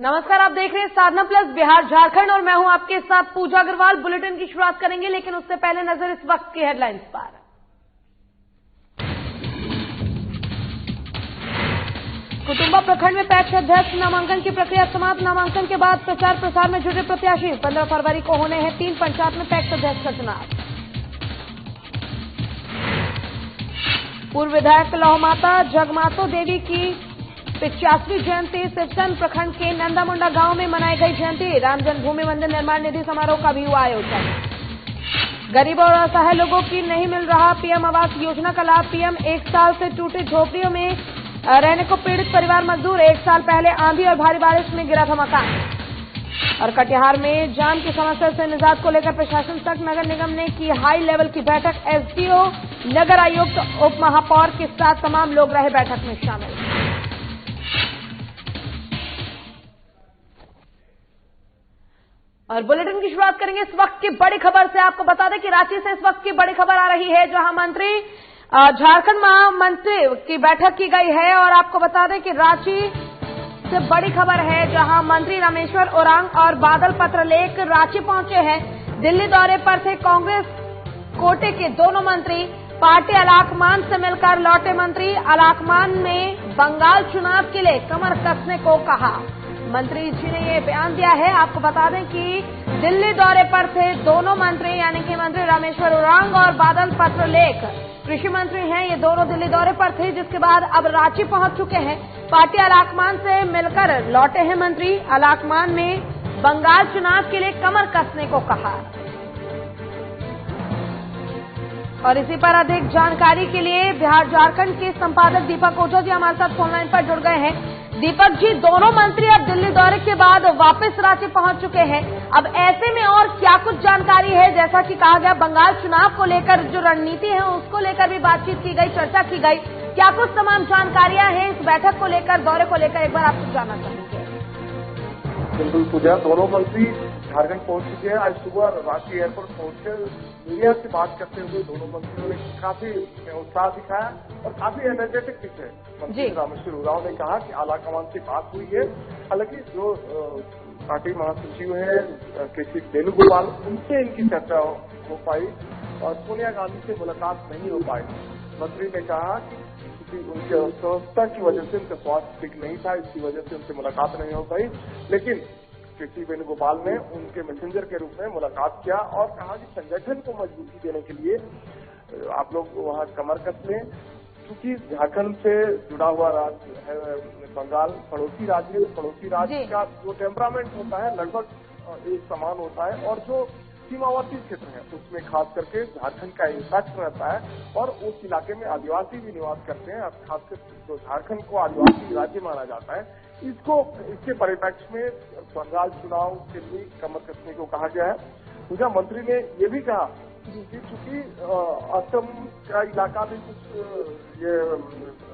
नमस्कार, आप देख रहे हैं साधना प्लस बिहार झारखंड और मैं हूं आपके साथ पूजा अग्रवाल। बुलेटिन की शुरुआत करेंगे, लेकिन उससे पहले नजर इस वक्त की हेडलाइंस पर। कुटुंबा प्रखंड में पैक्स अध्यक्ष नामांकन की प्रक्रिया समाप्त। नामांकन के बाद प्रचार प्रसार में जुटे प्रत्याशी। 15 फरवरी को होने हैं 3 पंचायत में पैक्स अध्यक्ष का चुनाव। पूर्व विधायक लौहमाता जगमातो देवी की 85वीं जयंती सिवसन प्रखंड के नंदामुंडा गांव में मनाई गई जयंती। राम जन्मभूमि मंदिर निर्माण निधि समारोह का भी हुआ आयोजन। गरीब और असहाय लोगों की नहीं मिल रहा पीएम आवास योजना का लाभ। पीएम 1 साल से टूटे झोपड़ियों में रहने को पीड़ित परिवार मजदूर। 1 साल पहले आंधी और भारी बारिश में गिरा था मकान। और कटिहार में जाम की समस्या से निजात को लेकर प्रशासन तक नगर निगम ने की हाई लेवल की बैठक। एसडीओ, नगर आयुक्त, उप महापौर के साथ तमाम लोग रहे बैठक में शामिल। और बुलेटिन की शुरुआत करेंगे इस वक्त की बड़ी खबर से। आपको बता दें कि रांची से इस वक्त की बड़ी खबर आ रही है, जहां मंत्री झारखंड महामंत्री की बैठक की गई है। और आपको बता दें कि रांची से बड़ी खबर है, जहां मंत्री रामेश्वर ओरांव और बादल पत्रलेख रांची पहुंचे हैं। दिल्ली दौरे पर थे कांग्रेस कोटे के दोनों मंत्री। पार्टी अलाकमान से मिलकर लौटे मंत्री। अलाकमान ने बंगाल चुनाव के लिए कमर कसने को कहा। मंत्री जी ने ये बयान दिया है। आपको बता दें कि दिल्ली दौरे पर थे दोनों मंत्री, यानी कि मंत्री रामेश्वर ओरांव और बादल पत्रलेख, कृषि मंत्री हैं। ये दोनों दिल्ली दौरे पर थे, जिसके बाद अब रांची पहुंच चुके हैं। पार्टी अलाकमान से मिलकर लौटे हैं मंत्री। अलाकमान में बंगाल चुनाव के लिए कमर कसने को कहा। और इसी पर अधिक जानकारी के लिए बिहार झारखंड के संपादक दीपक ओझा जी हमारे साथ फोनलाइन पर जुड़ गए हैं। दीपक जी, दोनों मंत्री अब दिल्ली दौरे के बाद वापस रांची पहुंच चुके हैं। अब ऐसे में और क्या कुछ जानकारी है? जैसा कि कहा गया, बंगाल चुनाव को लेकर जो रणनीति है उसको लेकर भी बातचीत की गई, चर्चा की गई। क्या कुछ तमाम जानकारियां हैं इस बैठक को लेकर, दौरे को लेकर, एक बार आपसे जानना चाहेंगे। बिल्कुल पूजा, दोनों मंत्री झारखंड पहुंच चुके हैं। आज सुबह रांची एयरपोर्ट पहुंचकर मीडिया से बात करते हुए दोनों मंत्रियों ने काफी उत्साह दिखाया और काफी एनर्जेटिक दिखे। मंत्री रामेश्वर ओरांव ने कहा कि आलाकमान से बात हुई है। हालांकि जो पार्टी महासचिव हैं केसी वेणुगोपाल, उनसे इनकी चर्चा हो पाई और सोनिया गांधी से मुलाकात नहीं हो पाई। मंत्री ने कहा कि उनकी अस्वस्थता की वजह से उनका स्वास्थ्य ठीक नहीं था, इसकी वजह से उनसे मुलाकात नहीं हो पाई। लेकिन केसी वेणुगोपाल ने उनके मैसेंजर के रूप में मुलाकात किया और कहा कि संगठन को मजबूती देने के लिए आप लोग वहां कमर कस लें, क्योंकि झारखंड से जुड़ा हुआ राज्य है बंगाल, पड़ोसी राज्य है। पड़ोसी राज्य का जो टेम्परामेंट होता है लगभग एक समान होता है और जो सीमावर्ती क्षेत्र है उसमें खास करके झारखंड का इम्पैक्ट रहता है और उस इलाके में आदिवासी भी निवास करते हैं। खासकर जो झारखंड को आदिवासी राज्य माना जाता है, इसके परिप्रेक्ष्य में बंगाल चुनाव के लिए कमर कसने को कहा गया है। पूजा, मंत्री ने ये भी कहा कि चूंकि असम का इलाका भी कुछ ये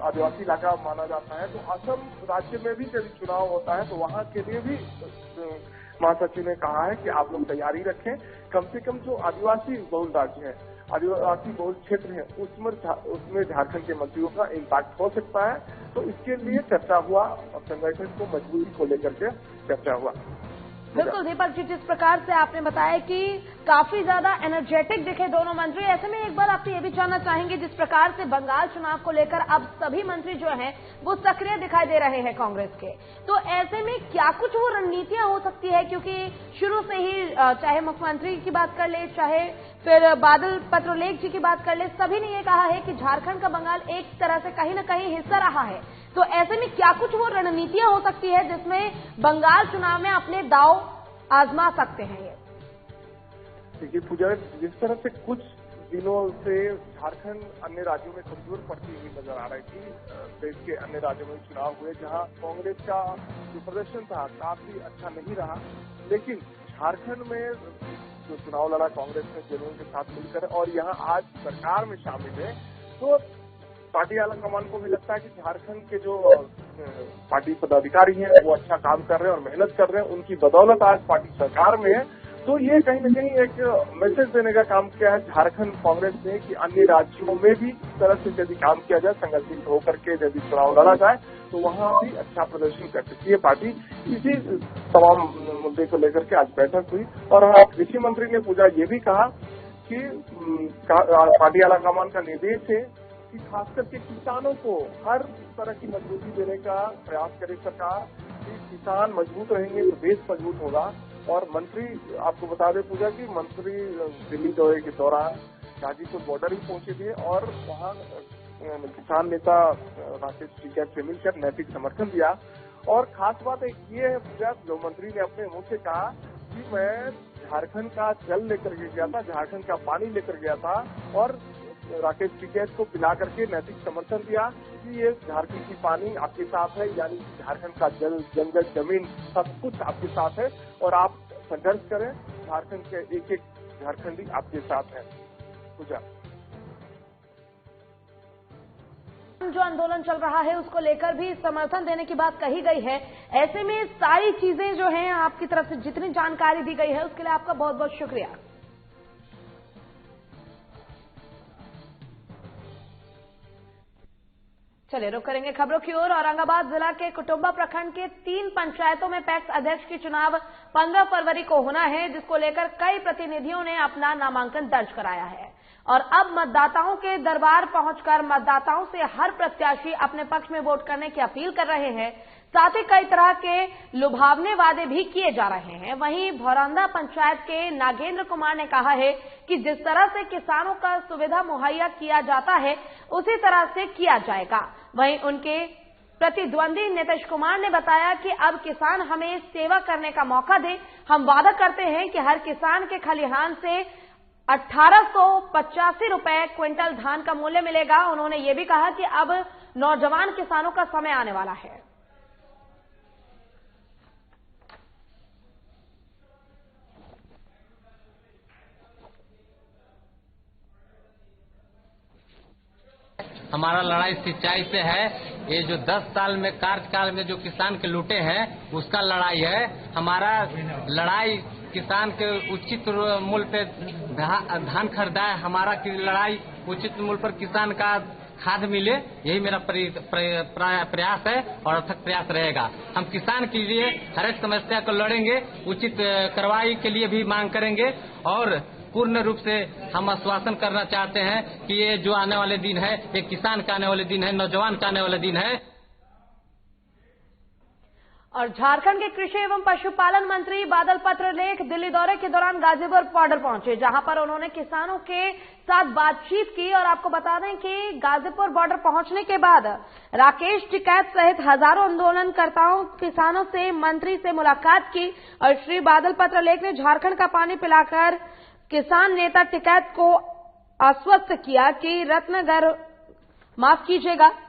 आदिवासी इलाका माना जाता है, तो असम राज्य में भी यदि चुनाव होता है तो वहां के लिए भी महासचिव ने कहा है कि आप लोग तैयारी रखें। कम से कम जो आदिवासी बहुल राज्य है, आदिवासी बहुल क्षेत्र है, उसमें झारखंड के मंत्रियों का इम्पैक्ट हो सकता है। तो इसके लिए चर्चा हुआ और संगठन को मजबूती को लेकर के चर्चा हुआ। बिल्कुल दीपक जी, जिस प्रकार से आपने बताया कि काफी ज्यादा एनर्जेटिक दिखे दोनों मंत्री, ऐसे में एक बार आपसे ये भी जानना चाहेंगे, जिस प्रकार से बंगाल चुनाव को लेकर अब सभी मंत्री जो हैं वो सक्रिय दिखाई दे रहे हैं कांग्रेस के, तो ऐसे में क्या कुछ वो रणनीतियां हो सकती है? क्योंकि शुरू से ही चाहे मुख्यमंत्री की बात कर ले, चाहे फिर बादल पत्रलेख जी की बात कर ले, सभी ने ये कहा है कि झारखंड का बंगाल एक तरह से कहीं न कहीं हिस्सा रहा है। तो ऐसे में क्या कुछ वो रणनीतियां हो सकती है जिसमें बंगाल चुनाव में अपने दांव आजमा सकते हैं? ये देखिए पूजा, जिस तरह से कुछ दिनों से झारखंड अन्य राज्यों में कमजोर पड़ती हुई नजर आ रही थी, देश के अन्य राज्यों में चुनाव हुए जहां कांग्रेस का जो प्रदर्शन था काफी अच्छा नहीं रहा, लेकिन झारखंड में जो चुनाव लड़ा कांग्रेस ने जेडीयू के साथ मिलकर और यहाँ आज सरकार में शामिल है, तो पार्टी आलाकमान को भी लगता है कि झारखंड के जो पार्टी पदाधिकारी हैं वो अच्छा काम कर रहे हैं और मेहनत कर रहे हैं, उनकी बदौलत आज पार्टी सरकार में है। तो ये कहीं न कहीं एक मैसेज देने का काम किया है झारखंड कांग्रेस ने कि अन्य राज्यों में भी इस तरह से यदि काम किया जाए, संगठित होकर के यदि चुनाव लड़ा जाए तो वहां भी अच्छा प्रदर्शन कर सकती है पार्टी। इसी तमाम मुद्दे को लेकर के आज बैठक हुई और कृषि मंत्री ने पूजा ये भी कहा कि पार्टी आलाकमान का निर्देश है कि खास करके किसानों को हर तरह की मजबूती देने का प्रयास करे सरकार। किसान मजबूत रहेंगे तो देश मजबूत होगा। और मंत्री आपको बता दें पूजा की मंत्री दिल्ली दौरे के दौरान गाजीपुर बॉर्डर ही पहुंचे थे और वहां किसान नेता राकेश टिकैत से मिलकर नैतिक समर्थन दिया। और खास बात एक ये है पूजा, जो मंत्री ने अपने मुंह से कहा कि मैं झारखंड का जल लेकर के गया था, झारखंड का पानी लेकर गया था और राकेश टिकैत को पिला करके नैतिक समर्थन दिया कि ये झारखंड की पानी आपके साथ है, यानी झारखंड का जल, जंगल, जमीन सब कुछ आपके साथ है और आप संघर्ष करें, झारखंड के एक एक झारखंडी आपके साथ है। पूजा जो आंदोलन चल रहा है उसको लेकर भी समर्थन देने की बात कही गई है। ऐसे में सारी चीजें जो हैं आपकी तरफ से जितनी जानकारी दी गई है उसके लिए आपका बहुत बहुत शुक्रिया। चलिए रुक करेंगे खबरों की ओर। औरंगाबाद जिला के कुटुंबा प्रखंड के 3 पंचायतों में पैक्स अध्यक्ष की चुनाव 15 फरवरी को होना है, जिसको लेकर कई प्रतिनिधियों ने अपना नामांकन दर्ज कराया है और अब मतदाताओं के दरबार पहुंचकर मतदाताओं से हर प्रत्याशी अपने पक्ष में वोट करने की अपील कर रहे हैं। साथ ही कई तरह के लुभावने वादे भी किए जा रहे हैं। वहीं भौरंदा पंचायत के नागेंद्र कुमार ने कहा है कि जिस तरह से किसानों का सुविधा मुहैया किया जाता है उसी तरह से किया जाएगा। वहीं उनके प्रतिद्वंदी नीतीश कुमार ने बताया कि अब किसान हमें सेवा करने का मौका दे। हम वादा करते हैं कि हर किसान के खलिहान से 1885 रुपए क्विंटल धान का मूल्य मिलेगा। उन्होंने ये भी कहा कि अब नौजवान किसानों का समय आने वाला है। हमारा लड़ाई सिंचाई से है। ये जो 10 साल में कार्यकाल में जो किसान के लूटे हैं उसका लड़ाई है। हमारा लड़ाई किसान के उचित मूल्य पे धान खरीदाए, हमारा की लड़ाई उचित मूल्य पर किसान का खाद मिले, यही मेरा प्रयास है और अथक प्रयास रहेगा। हम किसान के लिए हर एक समस्या को लड़ेंगे, उचित कार्रवाई के लिए भी मांग करेंगे और पूर्ण रूप से हम आश्वासन करना चाहते हैं कि ये जो आने वाले दिन है ये किसान का आने वाले दिन है, नौजवान का आने वाले दिन है। और झारखंड के कृषि एवं पशुपालन मंत्री बादल पत्रलेख दिल्ली दौरे के दौरान गाजीपुर बॉर्डर पहुंचे, जहां पर उन्होंने किसानों के साथ बातचीत की। और आपको बता दें कि गाजीपुर बॉर्डर पहुंचने के बाद राकेश टिकैत सहित हजारों आंदोलनकर्ताओं किसानों से मंत्री से मुलाकात की और श्री बादल पत्रलेख ने झारखंड का पानी पिलाकर किसान नेता टिकैत को आश्वस्त किया कि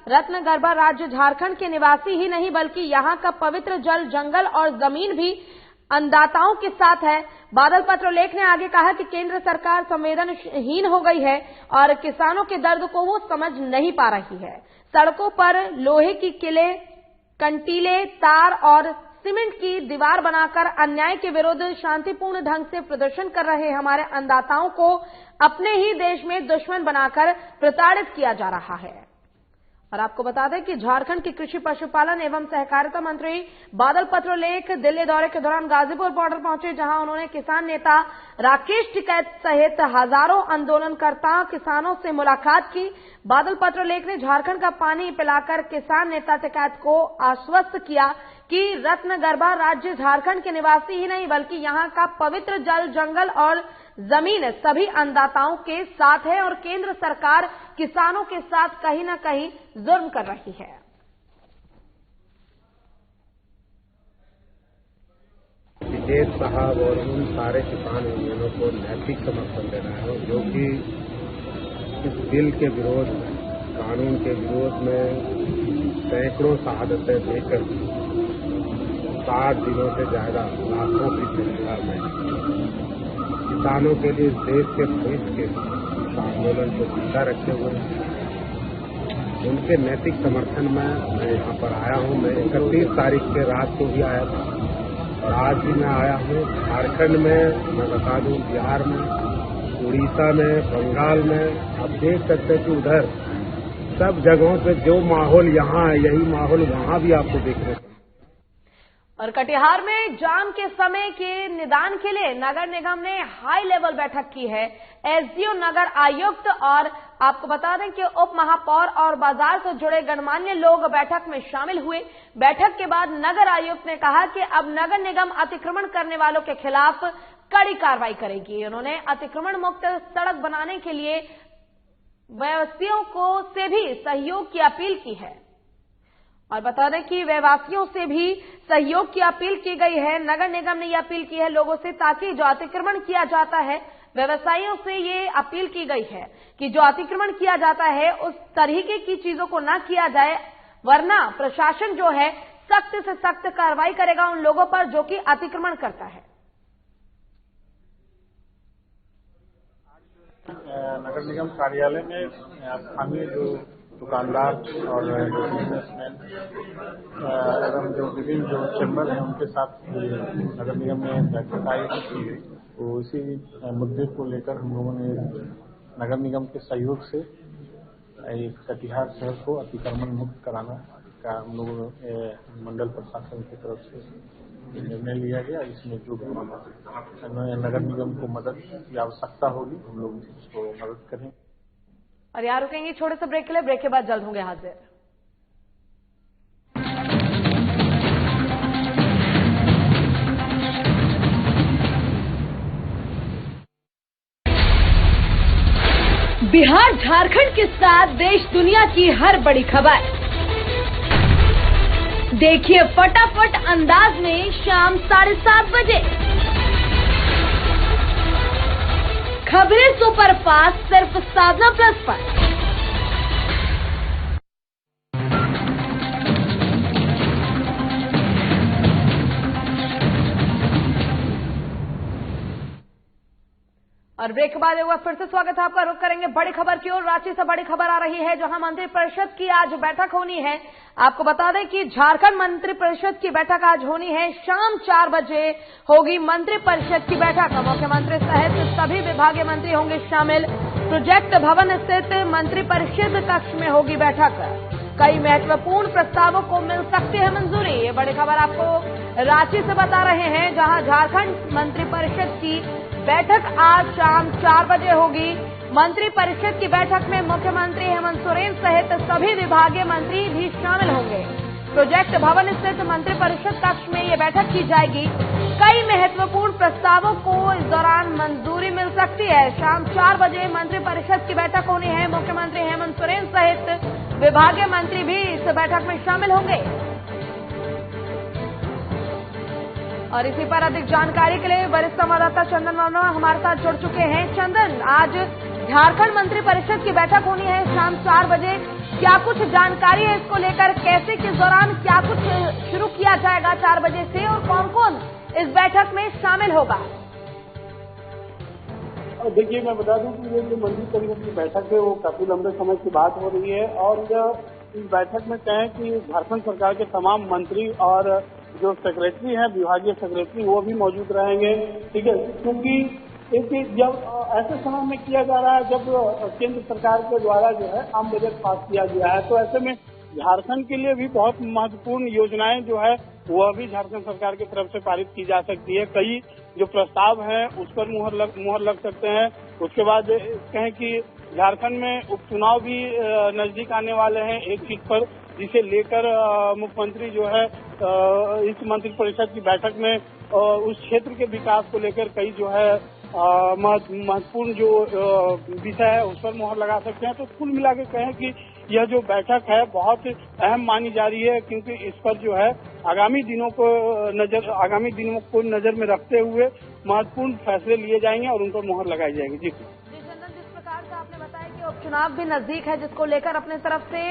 रत्नगर्भा राज्य झारखंड के निवासी ही नहीं बल्कि यहां का पवित्र जल, जंगल और जमीन भी अन्नदाताओं के साथ है। बादल पत्रलेख ने आगे कहा कि केंद्र सरकार संवेदनहीन हो गई है और किसानों के दर्द को वो समझ नहीं पा रही है। सड़कों पर लोहे की किले, कंटीले, तार और सीमेंट की दीवार बनाकर अन्याय के विरुद्ध शांतिपूर्ण ढंग से प्रदर्शन कर रहे हमारे अन्नदाताओं को अपने ही देश में दुश्मन बनाकर प्रताड़ित किया जा रहा है। और आपको बता दें कि झारखंड के कृषि पशुपालन एवं सहकारिता मंत्री बादल पत्रलेख दिल्ली दौरे के दौरान गाजीपुर बॉर्डर पहुंचे, जहां उन्होंने किसान नेता राकेश टिकैत सहित हजारों आंदोलनकर्ता किसानों से मुलाकात की। बादल पत्रलेख ने झारखंड का पानी पिलाकर किसान नेता टिकैत को आश्वस्त किया कि रत्नगर्भा राज्य झारखंड के निवासी ही नहीं बल्कि यहां का पवित्र जल, जंगल और जमीन सभी अन्नदाताओं के साथ है और केंद्र सरकार किसानों के साथ कहीं न कहीं जुर्म कर रही है। विजेश साहब और उन सारे किसान यूनियनों को नैतिक समर्थन देना है जो कि इस बिल के विरोध में, कानून के विरोध में सैकड़ों शहादतें देकर 60 दिनों से ज्यादा लाखों की संख्या में किसानों के लिए देश के भविष्य के आंदोलन को जिंदा रखे हुए उनके नैतिक समर्थन में मैं यहाँ पर आया हूँ। मैं 31 तारीख के रात को भी आया था और आज भी मैं आया हूँ झारखंड में, मैं बता दूँ बिहार में, उड़ीसा में, बंगाल में। आप देख सकते हैं कि उधर सब जगहों पे जो माहौल यहाँ है यही माहौल वहाँ भी आपको देखने को। और कटिहार में जाम के समय के निदान के लिए नगर निगम ने हाई लेवल बैठक की है। एसडीओ, नगर आयुक्त और आपको बता दें कि उप महापौर और बाजार से जुड़े गणमान्य लोग बैठक में शामिल हुए। बैठक के बाद नगर आयुक्त ने कहा कि अब नगर निगम अतिक्रमण करने वालों के खिलाफ कड़ी कार्रवाई करेगी। उन्होंने अतिक्रमण मुक्त सड़क बनाने के लिए व्यवसायियों को से भी सहयोग की अपील की है। और बता दें कि व्यवसायियों से भी सहयोग की अपील की गई है। नगर निगम ने यह अपील की है लोगों से, ताकि जो अतिक्रमण किया जाता है, व्यवसायियों से ये अपील की गई है कि जो अतिक्रमण किया जाता है उस तरीके की चीजों को ना किया जाए, वरना प्रशासन जो है सख्त से सख्त कार्रवाई करेगा उन लोगों पर जो कि अतिक्रमण करता है। नगर निगम कार्यालय में स्थानीय जो दुकानदार और बिजनेसमैन एवं जो विभिन्न जो चैम्बर हैं उनके साथ नगर निगम में बैठक आयोजित की गई। तो इसी मुद्दे को लेकर हम लोगों ने नगर निगम के सहयोग से एक कटिहार शहर को अतिक्रमण मुक्त कराना का हम लोगों मंडल प्रशासन की तरफ से निर्णय लिया गया। इसमें जो नगर निगम को मदद की आवश्यकता होगी हम लोग उसको मदद करेंगे। और यहाँ रुकेंगे छोटे से ब्रेक के लिए। ब्रेक के बाद जल्द होंगे हाजिर। बिहार झारखंड के साथ देश दुनिया की हर बड़ी खबर देखिए फटाफट अंदाज में शाम 7:30 बजे। खबरें सुपरफास्ट सिर्फ साधना प्लस पर। और ब्रेक के बाद एक बार फिर से स्वागत है आपका। रुक करेंगे बड़ी खबर की ओर। रांची से बड़ी खबर आ रही है जहां मंत्रिपरिषद की आज बैठक होनी है। आपको बता दें कि झारखंड मंत्रिपरिषद की बैठक आज होनी है। शाम 4 बजे होगी मंत्रिपरिषद की बैठक। मुख्यमंत्री सहित सभी विभागीय मंत्री होंगे शामिल। प्रोजेक्ट भवन स्थित मंत्रिपरिषद कक्ष में होगी बैठक। कई महत्वपूर्ण प्रस्तावों को मिल सकती है मंजूरी। ये बड़ी खबर आपको रांची से बता रहे हैं जहां झारखंड मंत्रिपरिषद की बैठक आज शाम 4 बजे होगी। मंत्रिपरिषद की बैठक में मुख्यमंत्री हेमंत सोरेन सहित सभी विभागीय मंत्री भी शामिल होंगे। प्रोजेक्ट भवन स्थित मंत्रिपरिषद कक्ष में ये बैठक की जाएगी। कई महत्वपूर्ण प्रस्तावों को इस दौरान मंजूरी मिल सकती है। शाम 4 बजे मंत्रिपरिषद की बैठक होनी है। मुख्यमंत्री हेमंत सोरेन सहित विभागीय मंत्री भी इस बैठक में शामिल होंगे। और इसी पर अधिक जानकारी के लिए वरिष्ठ संवाददाता चंदन वर्मा हमारे साथ जुड़ चुके हैं। चंदन, आज झारखंड मंत्रिपरिषद की बैठक होनी है शाम 4 बजे। क्या कुछ जानकारी है इसको लेकर? कैसे, किस दौरान क्या कुछ शुरू किया जाएगा 4 बजे से, और कौन कौन इस बैठक में शामिल होगा? देखिए, मैं बता दूं कि ये जो मंत्रिपरिषद की बैठक है वो काफी लंबे समय की बात हो रही है। और इस बैठक में कहें कि झारखंड सरकार के तमाम मंत्री और जो सेक्रेटरी हैं, विभागीय सेक्रेटरी, वो भी मौजूद रहेंगे। ठीक है, क्योंकि एक जब ऐसे समय में किया जा रहा है जब केंद्र सरकार के द्वारा जो है आम बजट पास किया गया है, तो ऐसे में झारखंड के लिए भी बहुत महत्वपूर्ण योजनाएं जो है वह भी झारखंड सरकार की तरफ से पारित की जा सकती है। कई जो प्रस्ताव हैं उस पर मुहर लग सकते हैं। उसके बाद कहें कि झारखंड में उपचुनाव भी नजदीक आने वाले हैं एक सीट पर, जिसे लेकर मुख्यमंत्री जो है इस मंत्रिपरिषद की बैठक में उस क्षेत्र के विकास को लेकर कई जो है महत्वपूर्ण जो विषय है उस पर मुहर लगा सकते हैं। तो कुल मिला के कहें कि यह जो बैठक है बहुत अहम मानी जा रही है, क्योंकि इस पर जो है आगामी दिनों को नजर में रखते हुए महत्वपूर्ण फैसले लिए जाएंगे और उन पर मुहर लगाई जाएगी। जी चंदन, जिस प्रकार से आपने बताया कि उपचुनाव भी नजदीक है जिसको लेकर अपने तरफ से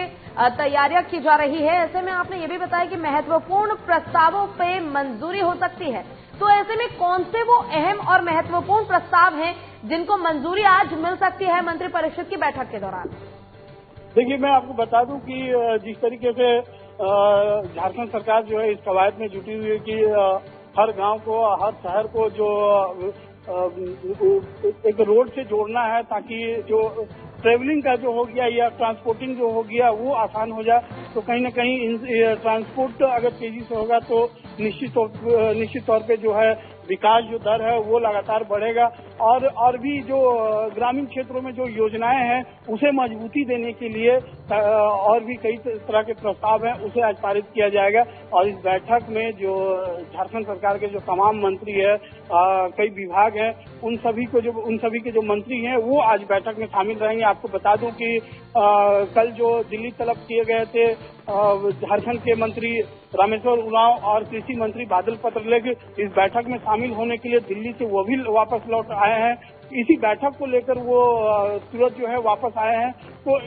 तैयारियां की जा रही है, ऐसे में आपने ये भी बताया कि महत्वपूर्ण प्रस्तावों पे मंजूरी हो सकती है। तो ऐसे में कौन से वो अहम और महत्वपूर्ण प्रस्ताव हैं जिनको मंजूरी आज मिल सकती है मंत्रिपरिषद की बैठक के दौरान? देखिए, मैं आपको बता दूं कि जिस तरीके से झारखंड सरकार जो है इस कवायद में जुटी हुई है कि हर गांव को, हर शहर को जो एक रोड से जोड़ना है, ताकि जो ट्रेवलिंग का जो हो गया या ट्रांसपोर्टिंग जो हो गया वो आसान हो जाए। तो कहीं ना कहीं ट्रांसपोर्ट अगर तेजी से होगा तो निश्चित तौर पे जो है विकास जो दर है वो लगातार बढ़ेगा। और भी जो ग्रामीण क्षेत्रों में जो योजनाएं हैं उसे मजबूती देने के लिए और भी कई तरह के प्रस्ताव हैं, उसे आज पारित किया जाएगा। और इस बैठक में जो झारखंड सरकार के जो तमाम मंत्री है, कई विभाग हैं, उन सभी के जो मंत्री हैं वो आज बैठक में शामिल रहेंगे। आपको बता दूं कि कल जो दिल्ली तलब किए गए थे झारखंड के मंत्री रामेश्वर उरांव और कृषि मंत्री बादल पत्रलेख इस बैठक में शामिल होने के लिए दिल्ली से वो भी वापस लौट आए हैं। इसी बैठक को लेकर वो तुरंत जो है वापस आए हैं। तो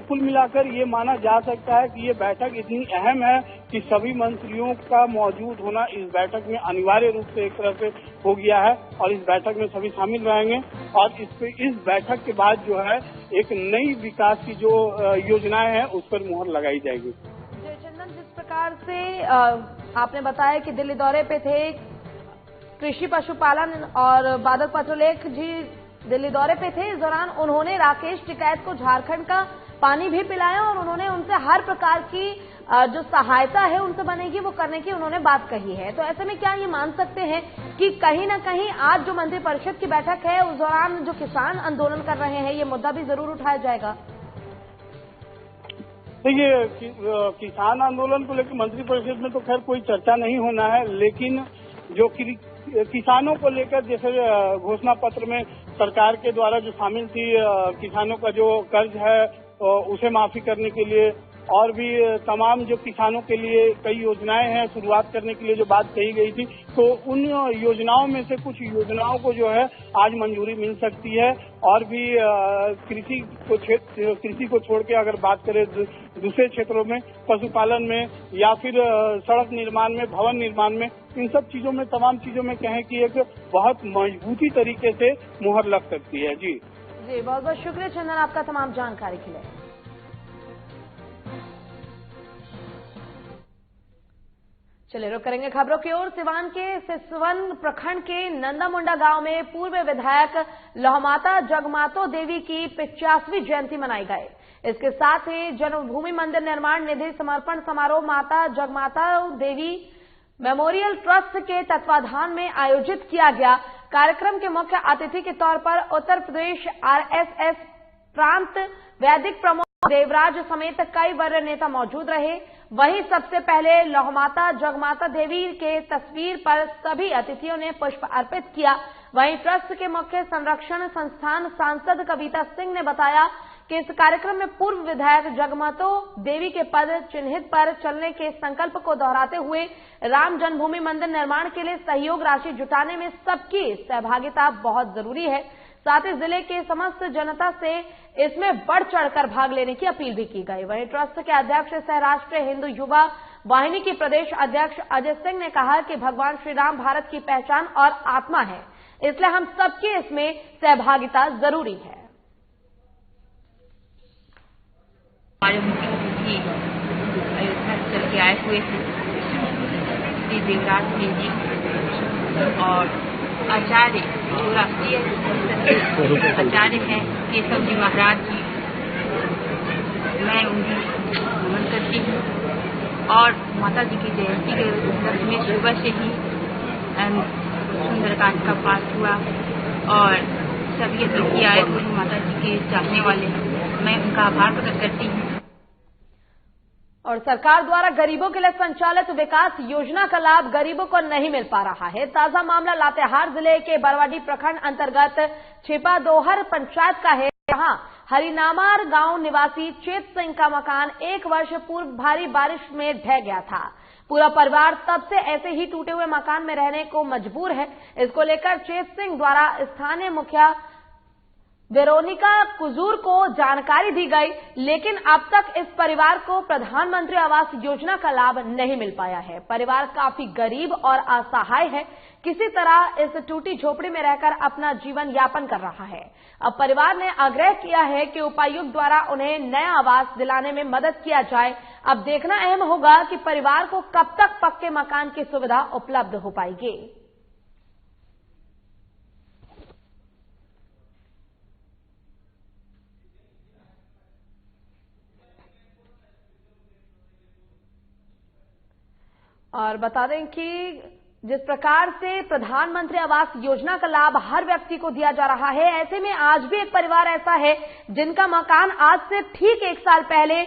कुल मिलाकर ये माना जा सकता है कि ये बैठक इतनी अहम है कि सभी मंत्रियों का मौजूद होना इस बैठक में अनिवार्य रूप से एक तरह से हो गया है और इस बैठक में सभी शामिल रहेंगे। और इस बैठक के बाद जो है एक नई विकास की जो योजनाएं हैं उस पर मुहर लगाई जाएगी। चंदन, जिस प्रकार से आपने बताया कि दिल्ली दौरे पे थे कृषि पशुपालन और बादल पत्रलेख जी दिल्ली दौरे पे थे, इस दौरान उन्होंने राकेश टिकैत को झारखंड का पानी भी पिलाया और उन्होंने उनसे हर प्रकार की जो सहायता है उनसे बनेगी वो करने की उन्होंने बात कही है। तो ऐसे में क्या ये मान सकते हैं कि कहीं ना कहीं आज जो मंत्रिपरिषद की बैठक है उस दौरान जो किसान आंदोलन कर रहे हैं ये मुद्दा भी जरूर उठाया जाएगा? देखिए, किसान आंदोलन को लेकर मंत्रिपरिषद में तो खैर कोई चर्चा नहीं होना है, लेकिन जो किसानों को लेकर जैसे घोषणा पत्र में सरकार के द्वारा जो शामिल थी, किसानों का जो कर्ज है उसे माफी करने के लिए और भी तमाम जो किसानों के लिए कई योजनाएं हैं शुरुआत करने के लिए जो बात कही गई थी, तो उन योजनाओं में से कुछ योजनाओं को जो है आज मंजूरी मिल सकती है। और भी कृषि को छोड़ के अगर बात करें दूसरे क्षेत्रों में, पशुपालन में या फिर सड़क निर्माण में, भवन निर्माण में, इन सब चीजों में, तमाम चीजों में कहें कि एक बहुत मजबूती तरीके से मुहर लग सकती है। जी बहुत बहुत शुक्रिया चंदन आपका तमाम जानकारी के लिए। चलिए रुक करेंगे खबरों की ओर। सिवान के सिसवन प्रखंड के नंदामुंडा गांव में पूर्व विधायक लौहमाता जगमातो देवी की 85वीं जयंती मनाई गई। इसके साथ ही जन्मभूमि मंदिर निर्माण निधि समर्पण समारोह माता जगमाता देवी मेमोरियल ट्रस्ट के तत्वाधान में आयोजित किया गया। कार्यक्रम के मुख्य अतिथि के तौर पर उत्तर प्रदेश आरएसएस प्रांत वैदिक प्रमुख देवराज समेत कई वरीय नेता मौजूद रहे। वहीं सबसे पहले लौहमाता जगमाता देवी के तस्वीर पर सभी अतिथियों ने पुष्प अर्पित किया। वहीं ट्रस्ट के मुख्य संरक्षण संस्थान सांसद कविता सिंह ने बताया कि इस कार्यक्रम में पूर्व विधायक जगमातो देवी के पद चिन्हित पर चलने के संकल्प को दोहराते हुए राम जन्मभूमि मंदिर निर्माण के लिए सहयोग राशि जुटाने में सबकी सहभागिता बहुत जरूरी है। साथ ही जिले के समस्त जनता से इसमें बढ़ चढ़कर भाग लेने की अपील भी की गई। वहीं ट्रस्ट के अध्यक्ष सह राष्ट्रीय हिंदू युवा वाहिनी की प्रदेश अध्यक्ष अजय सिंह ने कहा कि भगवान श्री राम भारत की पहचान और आत्मा है, इसलिए हम सबकी इसमें सहभागिता जरूरी है। हमारे मुख्यमंत्री अयोध्या चल के आए हुए थे श्री देवराज सिंह जी और आचार्य जो राष्ट्रीय आचार्य हैं केशव जी महाराज जी, मैं उन्हें नमन करती हूँ। और माता जी की जयंती के उपलक्ष्य में सुबह से ही सुंदरकांड का पाठ हुआ और सभी अतिथि आए हुए माता जी के चाहने वाले, मैं उनका आभार प्रकट करती हूँ। और सरकार द्वारा गरीबों के लिए संचालित विकास योजना का लाभ गरीबों को नहीं मिल पा रहा है। ताजा मामला लातेहार जिले के बरवाडी प्रखंड अंतर्गत छिपादोहर पंचायत का है, जहां हरिनामार गांव निवासी चेत सिंह का मकान 1 वर्ष पूर्व भारी बारिश में ढह गया था। पूरा परिवार तब से ऐसे ही टूटे हुए मकान में रहने को मजबूर है। इसको लेकर चेत सिंह द्वारा स्थानीय मुखिया वेरोनिका कुजूर को जानकारी दी गई, लेकिन अब तक इस परिवार को प्रधानमंत्री आवास योजना का लाभ नहीं मिल पाया है। परिवार काफी गरीब और असहाय है, किसी तरह इस टूटी झोपड़ी में रहकर अपना जीवन यापन कर रहा है। अब परिवार ने आग्रह किया है कि उपायुक्त द्वारा उन्हें नया आवास दिलाने में मदद किया जाए। अब देखना अहम होगा कि परिवार को कब तक पक्के मकान की सुविधा उपलब्ध हो पाएगी। और बता दें कि जिस प्रकार से प्रधानमंत्री आवास योजना का लाभ हर व्यक्ति को दिया जा रहा है, ऐसे में आज भी एक परिवार ऐसा है जिनका मकान आज से ठीक 1 साल पहले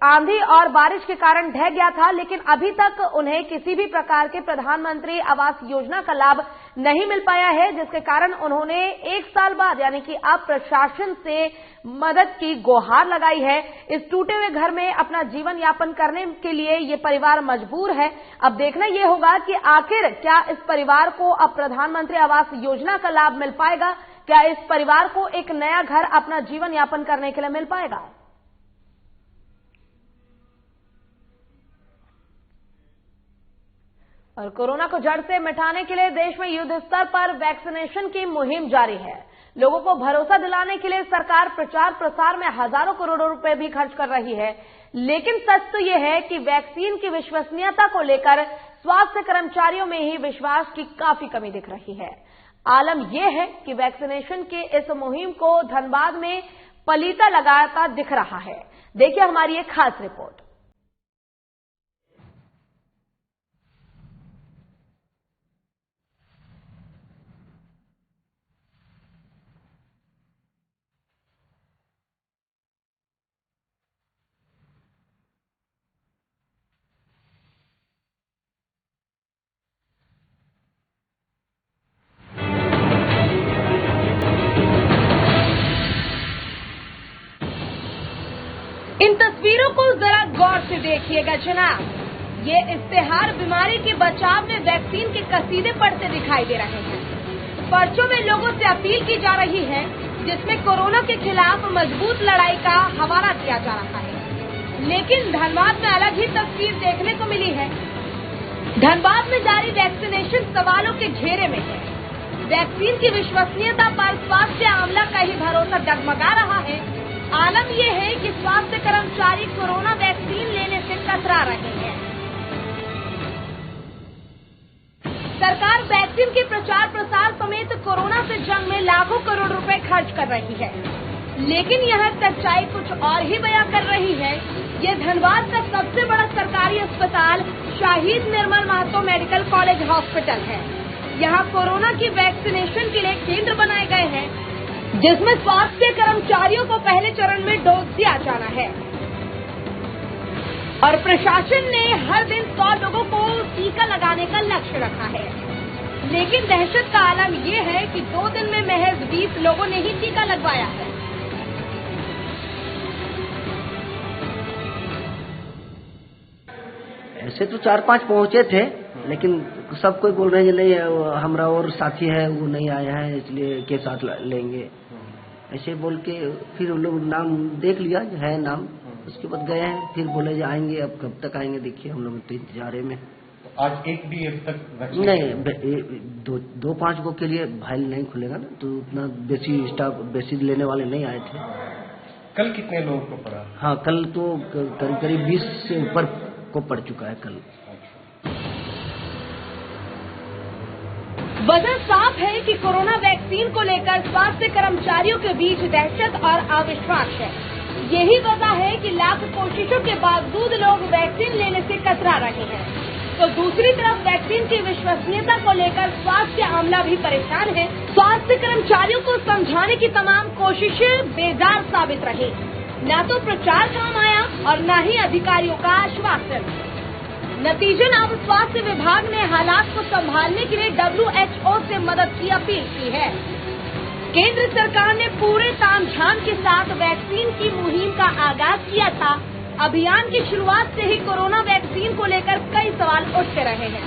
आंधी और बारिश के कारण ढह गया था, लेकिन अभी तक उन्हें किसी भी प्रकार के प्रधानमंत्री आवास योजना का लाभ नहीं मिल पाया है, जिसके कारण उन्होंने 1 साल बाद यानी कि अब प्रशासन से मदद की गुहार लगाई है। इस टूटे हुए घर में अपना जीवन यापन करने के लिए ये परिवार मजबूर है। अब देखना ये होगा कि आखिर क्या इस परिवार को अब प्रधानमंत्री आवास योजना का लाभ मिल पाएगा, क्या इस परिवार को एक नया घर अपना जीवन यापन करने के लिए मिल पाएगा। और कोरोना को जड़ से मिटाने के लिए देश में युद्ध स्तर पर वैक्सीनेशन की मुहिम जारी है। लोगों को भरोसा दिलाने के लिए सरकार प्रचार प्रसार में हजारों करोड़ों रुपए भी खर्च कर रही है, लेकिन सच तो यह है कि वैक्सीन की विश्वसनीयता को लेकर स्वास्थ्य कर्मचारियों में ही विश्वास की काफी कमी दिख रही है। आलम यह है कि वैक्सीनेशन के इस मुहिम को धनबाद में पलीता लगाता दिख रहा है। देखिए हमारी एक खास रिपोर्ट। इन तस्वीरों को जरा गौर से देखिएगा जनाब। ये इश्तेहार बीमारी के बचाव में वैक्सीन के कसीदे पढ़ते दिखाई दे रहे हैं। पर्चों में लोगों से अपील की जा रही है, जिसमें कोरोना के खिलाफ मजबूत लड़ाई का हवाला दिया जा रहा है। लेकिन धनबाद में अलग ही तस्वीर देखने को मिली है। धनबाद में जारी वैक्सीनेशन सवालों के घेरे में है। वैक्सीन की विश्वसनीयता पर स्वास्थ्य आमला का ही भरोसा डगमगा रहा है। आलम यह है कि स्वास्थ्य कर्मचारी कोरोना वैक्सीन लेने से कतरा रहे हैं। सरकार वैक्सीन के प्रचार प्रसार समेत कोरोना से जंग में लाखों करोड़ रुपए खर्च कर रही है, लेकिन यह सच्चाई कुछ और ही बयां कर रही है। ये धनबाद का सबसे बड़ा सरकारी अस्पताल शहीद निर्मल महतो मेडिकल कॉलेज हॉस्पिटल है। यहाँ कोरोना की वैक्सीनेशन के लिए केंद्र बनाए गए हैं, जिसमें स्वास्थ्य कर्मचारियों को पहले चरण में डोज दिया जाना है। और प्रशासन ने हर दिन 100 लोगों को टीका लगाने का लक्ष्य रखा है, लेकिन दहशत का आलम यह है कि 2 दिन में महज 20 लोगों ने ही टीका लगवाया है। ऐसे तो 4-5 पहुंचे थे, लेकिन सब कोई बोल रहे हैं नहीं हमारा और साथी है वो नहीं आया है, इसलिए के साथ लेंगे ऐसे बोल के फिर उन लोग नाम देख लिया है नाम, उसके बाद गए हैं, फिर बोले आएंगे। अब कब तक आएंगे देखिए, हम लोग तो इंतजार में। तो आज एक भी अब तक नहीं, 2-5 को के लिए फाइल नहीं खुलेगा ना, तो उतना बेसी स्टाफ बेसी लेने वाले नहीं आए थे। कल कितने लोगों को पड़ा? हाँ, कल तो करीब 20 से ऊपर को पड़ चुका है कल। वजह साफ है कि कोरोना वैक्सीन को लेकर स्वास्थ्य कर्मचारियों के बीच दहशत और अविश्वास है। यही वजह है कि लाख कोशिशों के बावजूद लोग वैक्सीन लेने से कतरा रहे हैं। तो दूसरी तरफ वैक्सीन की विश्वसनीयता को लेकर स्वास्थ्य आमला भी परेशान है। स्वास्थ्य कर्मचारियों को समझाने की तमाम कोशिशें बेजार साबित रही। न तो प्रचार काम आया और न ही अधिकारियों का आश्वासन। नतीजन अब स्वास्थ्य विभाग ने हालात को संभालने के लिए WHO से मदद की अपील की है। केंद्र सरकार ने पूरे तामझाम के साथ वैक्सीन की मुहिम का आगाज किया था। अभियान की शुरुआत से ही कोरोना वैक्सीन को लेकर कई सवाल उठते रहे हैं।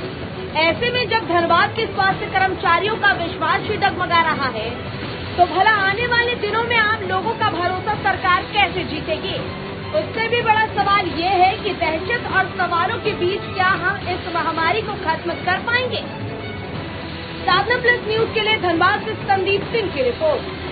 ऐसे में जब धनबाद के स्वास्थ्य कर्मचारियों का विश्वास ही डगमगा रहा है, तो भला आने वाले दिनों में आम लोगों का भरोसा सरकार कैसे जीतेगी? उससे भी बड़ा सवाल ये है कि दहशत और सवालों के बीच क्या हम इस महामारी को खत्म कर पाएंगे? साधना प्लस न्यूज के लिए धनबाद से संदीप सिंह की रिपोर्ट।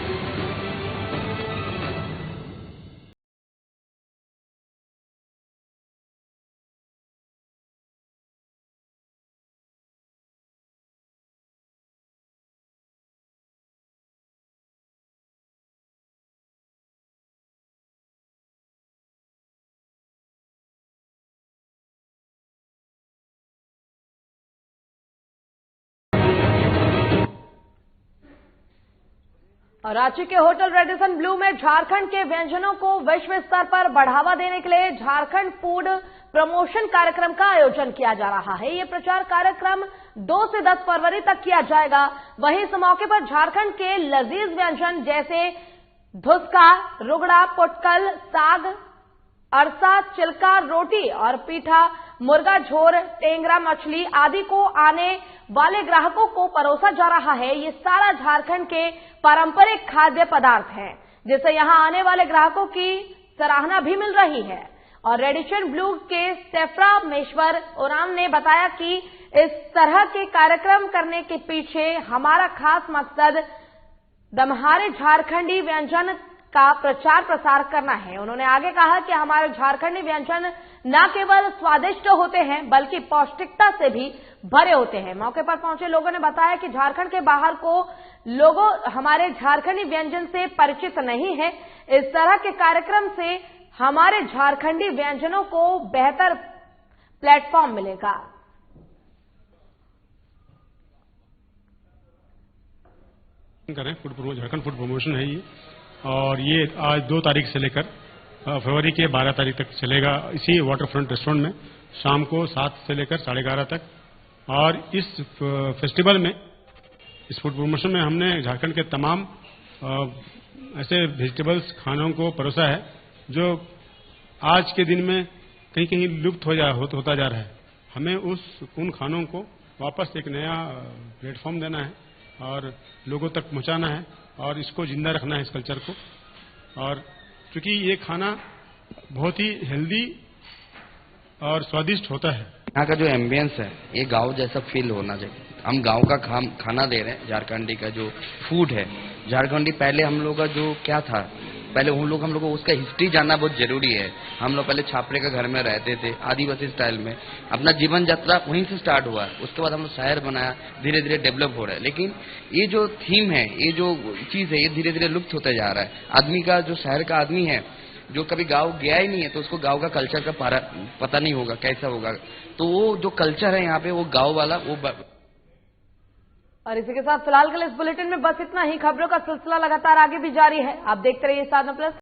और रांची के होटल रेडिसन ब्लू में झारखंड के व्यंजनों को विश्व स्तर पर बढ़ावा देने के लिए झारखंड फूड प्रमोशन कार्यक्रम का आयोजन किया जा रहा है। ये प्रचार कार्यक्रम 2 से 10 फरवरी तक किया जाएगा। वहीं इस मौके पर झारखंड के लजीज व्यंजन जैसे धुसका, रुगड़ा, पुटकल, साग, अरसा, चिल्का, रोटी और पीठा, मुर्गा झोर, टेंगरा मछली आदि को आने वाले ग्राहकों को परोसा जा रहा है। ये सारा झारखंड के पारंपरिक खाद्य पदार्थ हैं, जिससे यहां आने वाले ग्राहकों की सराहना भी मिल रही है। और रेडिसन ब्लू के सेफ्रा मेश्वर ओराम ने बताया कि इस तरह के कार्यक्रम करने के पीछे हमारा खास मकसद दमहारे झारखंडी व्यंजन का प्रचार प्रसार करना है। उन्होंने आगे कहा कि हमारे झारखंडी व्यंजन न केवल स्वादिष्ट होते हैं बल्कि पौष्टिकता से भी भरे होते हैं। मौके पर पहुंचे लोगों ने बताया कि झारखंड के बाहर को लोगों हमारे झारखंडी व्यंजन से परिचित नहीं है। इस तरह के कार्यक्रम से हमारे झारखंडी व्यंजनों को बेहतर प्लेटफॉर्म मिलेगा। झारखंड फूड प्रमोशन है ये, और ये आज 2 तारीख से लेकर फरवरी के 12 तारीख तक चलेगा इसी वाटर फ्रंट रेस्टोरेंट में, शाम को 7 से लेकर 11:30 तक। और इस फेस्टिवल में, इस फूड प्रमोशन में हमने झारखंड के तमाम ऐसे वेजिटेबल्स खानों को परोसा है जो आज के दिन में कहीं कहीं लुप्त होता जा रहा है। हमें उन खानों को वापस एक नया प्लेटफॉर्म देना है और लोगों तक पहुंचाना है और इसको जिंदा रखना है, इस कल्चर को। और चूंकि ये खाना बहुत ही हेल्दी और स्वादिष्ट होता है। यहाँ का जो एम्बियंस है ये गांव जैसा फील होना चाहिए। हम गांव का खाना दे रहे हैं। झारखंडी का जो फूड है, झारखंडी पहले हम लोग का जो क्या था, पहले हम लोग को उसका हिस्ट्री जानना बहुत जरूरी है। हम लोग पहले छापरे का घर में रहते थे, आदिवासी स्टाइल में। अपना जीवन यात्रा वहीं से स्टार्ट हुआ है। उसके बाद हम लोग शहर बनाया, धीरे धीरे डेवलप हो रहा है। लेकिन ये जो थीम है, ये जो चीज है, ये धीरे धीरे लुप्त होते जा रहा है। आदमी का जो शहर का आदमी है, जो कभी गांव गया ही नहीं है, तो उसको गांव का कल्चर का पता नहीं होगा कैसा होगा। तो वो जो कल्चर है यहाँ पे, वो गांव वाला वो। और इसी के साथ फिलहाल के लिए इस बुलेटिन में बस इतना ही। खबरों का सिलसिला लगातार आगे भी जारी है। आप देखते रहिए साधना प्लस।